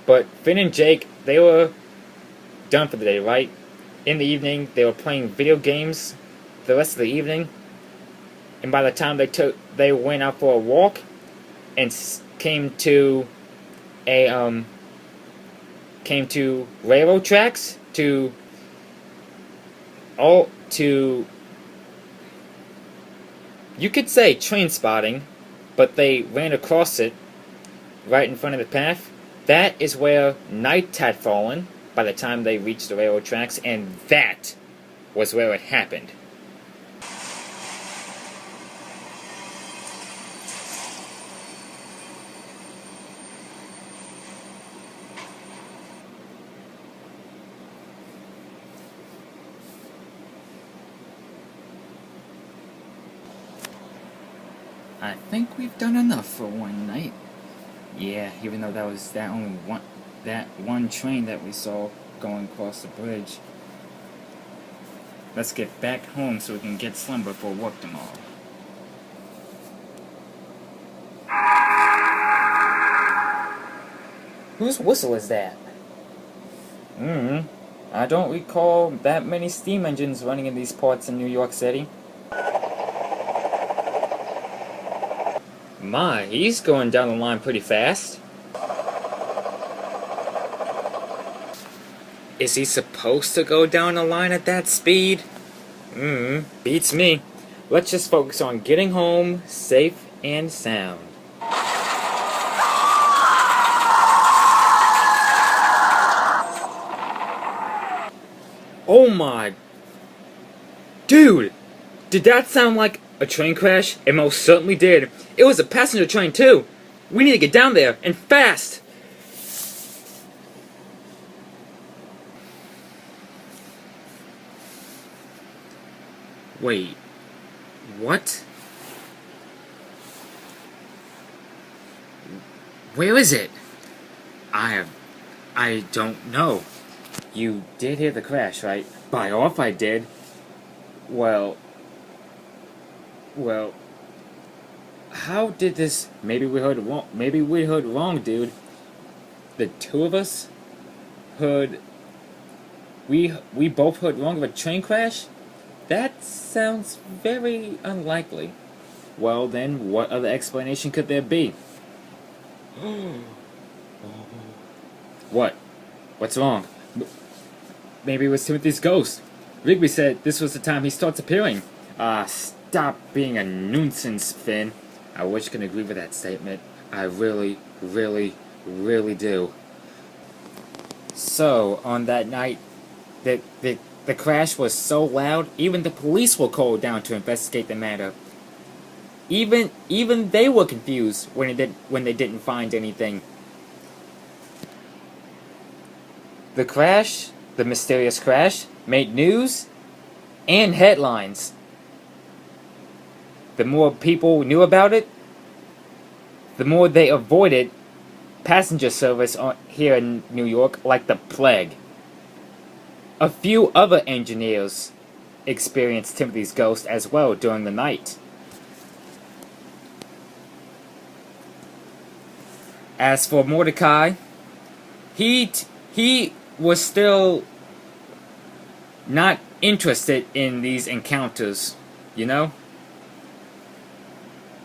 But Finn and Jake, they were done for the day, right? In the evening, they were playing video games the rest of the evening, and by the time they went out for a walk and came to a came to railroad tracks to you could say train spotting, but they ran across it right in front of the path. That is where night had fallen by the time they reached the railroad tracks, and that was where it happened. I think we've done enough for one night. Yeah, even though that one train that we saw going across the bridge. Let's get back home so we can get slumber for work tomorrow. Whose whistle is that? I don't recall that many steam engines running in these parts in New York City. My, he's going down the line pretty fast. Is he supposed to go down the line at that speed? Beats me. Let's just focus on getting home safe and sound. Oh my... Dude! Did that sound like a train crash? It most certainly did. It was a passenger train too. We need to get down there, and fast! Wait, what? Where is it? I don't know. You did hear the crash, right? By off I did. Well, how did this... Maybe we heard wrong, dude. The two of us heard... We both heard wrong of a train crash? That sounds very unlikely. Well then, what other explanation could there be? What? What's wrong? Maybe it was Timothy's ghost. Rigby said this was the time he starts appearing. Stop being a nuisance, Finn. I wish I could agree with that statement. I really, really, really do. So, on that night, the crash was so loud, even the police were called down to investigate the matter. Even they were confused when they didn't find anything. The crash, the mysterious crash, made news and headlines. The more people knew about it, the more they avoided passenger service here in New York like the plague. A few other engineers experienced Timothy's ghost as well during the night. As for Mordecai, he was still not interested in these encounters, you know?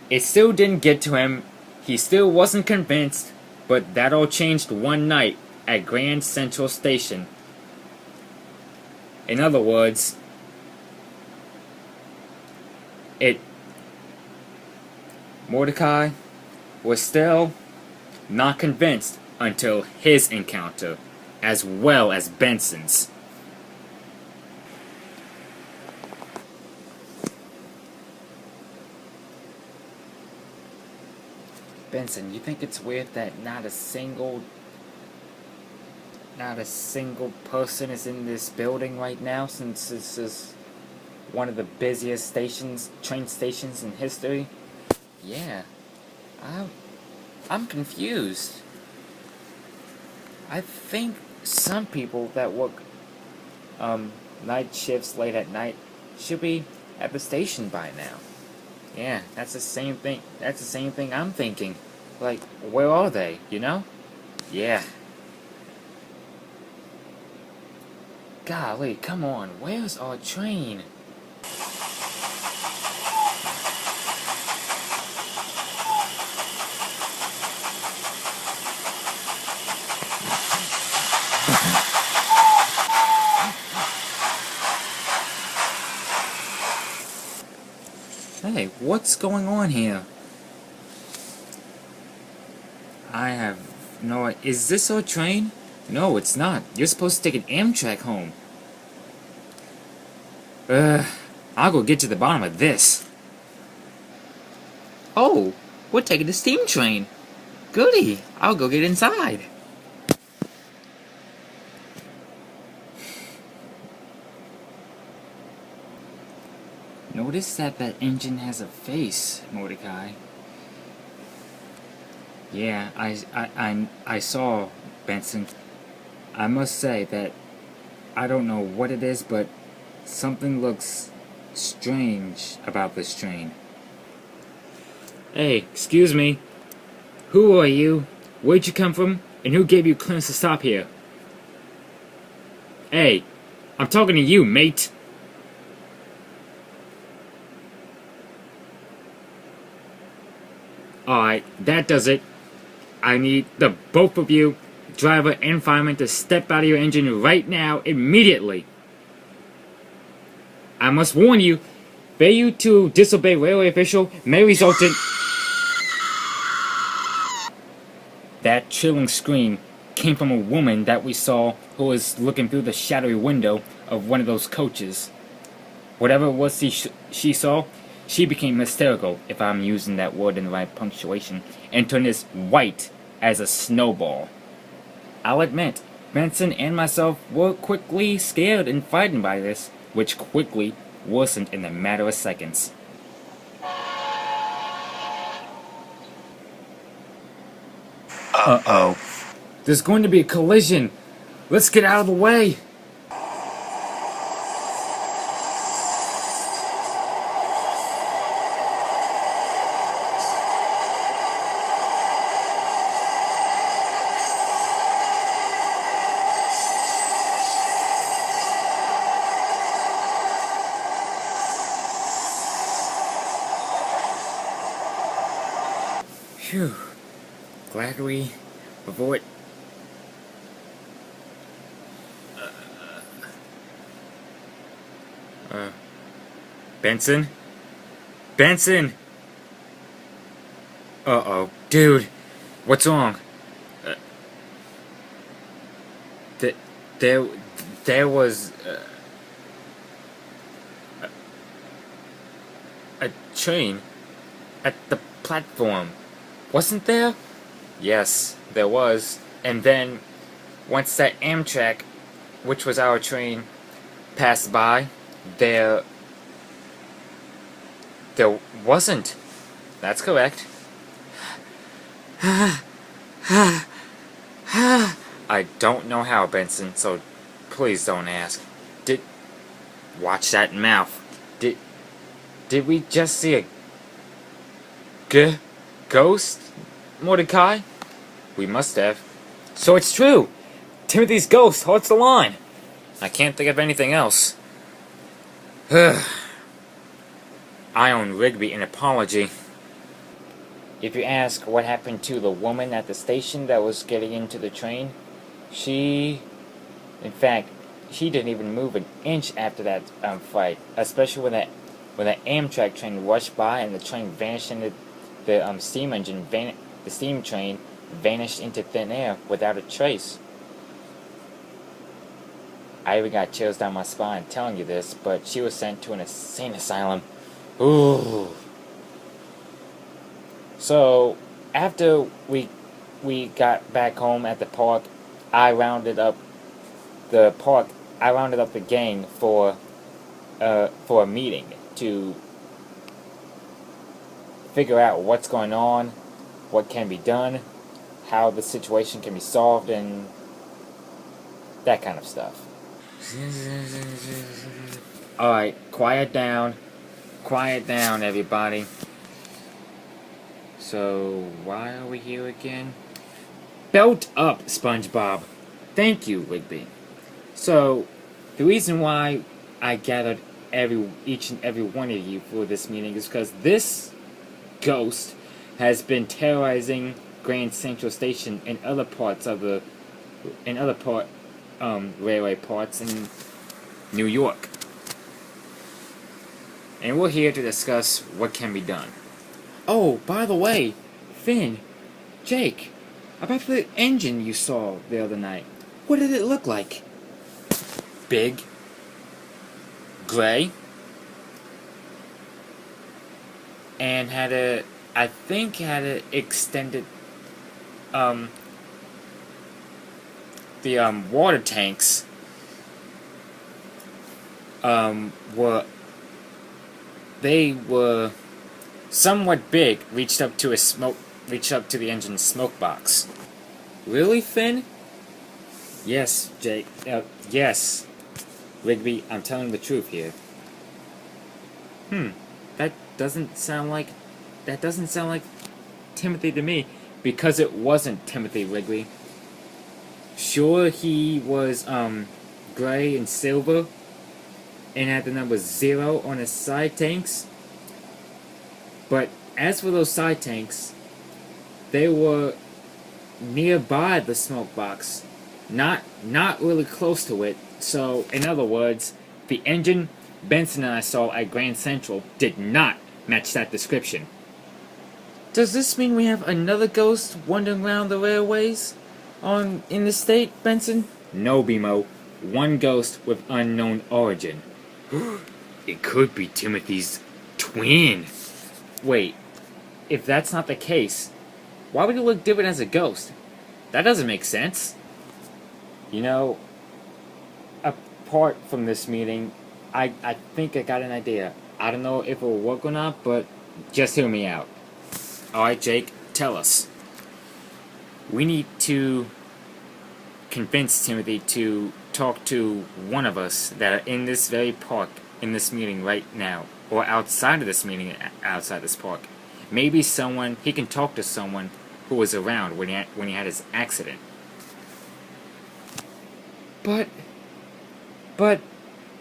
It still didn't get to him. He still wasn't convinced, but that all changed one night at Grand Central Station. In other words, Mordecai was still not convinced until his encounter, as well as Benson's. Benson, you think it's weird that not a single person is in this building right now, since this is one of the busiest train stations in history? Yeah, I'm confused. I think some people that work night shifts late at night should be at the station by now. Yeah, that's the same thing I'm thinking. Like, where are they, you know? Yeah, Golly, come on, where's our train? Hey, what's going on here? I have no... Is this our train? No, it's not. You're supposed to take an Amtrak home. I'll go get to the bottom of this. Oh, we're taking the steam train. Goody, I'll go get inside. Notice that engine has a face, Mordecai. Yeah, I saw, Benson. I must say that I don't know what it is, but something looks strange about this train. Hey, excuse me. Who are you? Where'd you come from? And who gave you clearance to stop here? Hey, I'm talking to you, mate. Alright, that does it. I need the both of you, driver and fireman, to step out of your engine right now, immediately. I must warn you, failure to disobey railway official may result in... That chilling scream came from a woman that we saw who was looking through the shadowy window of one of those coaches. Whatever it was she saw, she became hysterical, if I'm using that word in the right punctuation, and turned as white as a snowball. I'll admit, Benson and myself were quickly scared and frightened by this, which quickly worsened in a matter of seconds. Uh-oh. There's going to be a collision. Let's get out of the way. Phew. Glad we avoid... Benson? Benson! Uh-oh. Dude, what's wrong? There was... a train at the platform. Wasn't there? Yes, there was. And then, once that Amtrak, which was our train, passed by, there wasn't. That's correct. I don't know how, Benson, so please don't ask. Watch that mouth. Did we just see a ghost, Mordecai? We must have. So it's true. Timothy's ghost holds the line. I can't think of anything else. I owe Rigby an apology. If you ask what happened to the woman at the station that was getting into the train, in fact, she didn't even move an inch after that fight, especially when that Amtrak train rushed by and the train vanished into the steam engine. The steam train vanished into thin air without a trace. I even got chills down my spine telling you this, but she was sent to an insane asylum. Ooh. So, after we got back home at the park, I rounded up the gang for a meeting to figure out what's going on, what can be done, how the situation can be solved, and that kind of stuff. Alright, quiet down, everybody. So, why are we here again? Belt up, SpongeBob. Thank you, Rigby. So, The reason why I gathered each and every one of you for this meeting is because this ghost has been terrorizing Grand Central Station and other parts of the railway parts in New York. And we're here to discuss what can be done. Oh, by the way, Finn, Jake, about the engine you saw the other night. What did it look like? Big, gray, and had a extended, the water tanks, they were somewhat big, reached up to the engine's smoke box. Really, Finn? Yes, Jake. Yes, Rigby. I'm telling the truth here. That doesn't sound like Timothy to me, because it wasn't Timothy, Rigby. Sure, he was gray and silver, and had the number 0 on his side tanks. But as for those side tanks, they were nearby the smoke box, not really close to it. So, in other words, the engine Benson and I saw at Grand Central did not match that description. Does this mean we have another ghost wandering around the railways in the state, Benson? No, BMO. One ghost with unknown origin. It could be Timothy's twin. Wait, if that's not the case, why would he look different as a ghost? That doesn't make sense. You know, apart from this meeting, I think I got an idea. I don't know if it will work or not, but just hear me out. Alright, Jake, tell us. We need to convince Timothy to talk to one of us that are in this very park, in this meeting right now, or outside of this meeting, outside this park. Maybe he can talk to someone who was around when he had his accident. But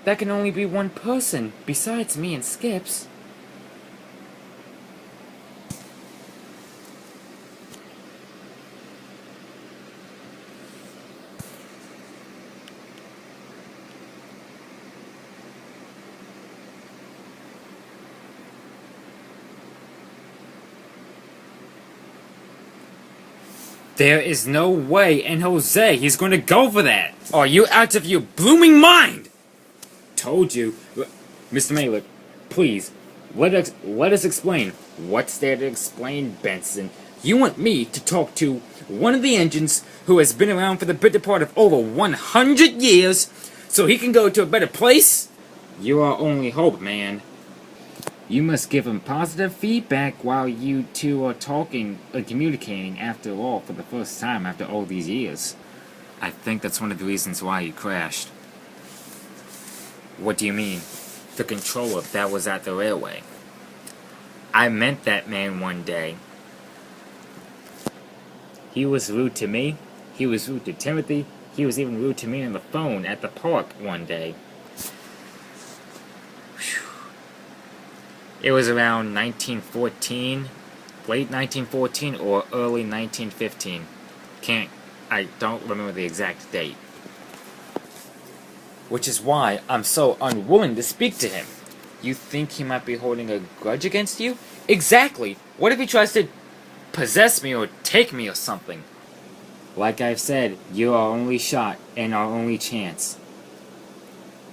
that can only be one person besides me and Skips. There is no way in Jose he's going to go for that. Are you out of your blooming mind? Told you. Mr. Malik, please, let us explain. What's there to explain, Benson? You want me to talk to one of the engines who has been around for the better part of over 100 years so he can go to a better place? You are only hope, man. You must give him positive feedback while you two are talking and communicating, after all, for the first time after all these years. I think that's one of the reasons why you crashed. What do you mean? The controller that was at the railway. I met that man one day. He was rude to me. He was rude to Timothy. He was even rude to me on the phone at the park one day. It was around 1914, late 1914 or early 1915. I don't remember the exact date. Which is why I'm so unwilling to speak to him. You think he might be holding a grudge against you? Exactly! What if he tries to possess me or take me or something? Like I've said, you're our only shot and our only chance.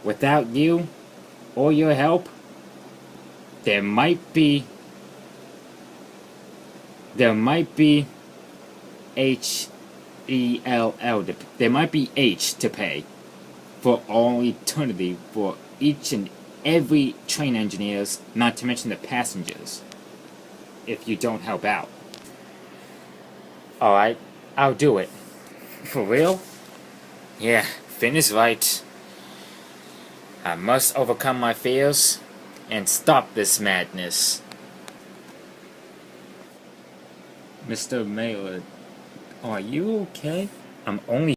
Without you, or your help, there might be H-E-L-L. There might be H to pay for all eternity for each and every train engineers, not to mention the passengers, if you don't help out. Alright, I'll do it. For real? Yeah, Finn is right. I must overcome my fears and stop this madness. Mr. Maylard, are you okay? I'm only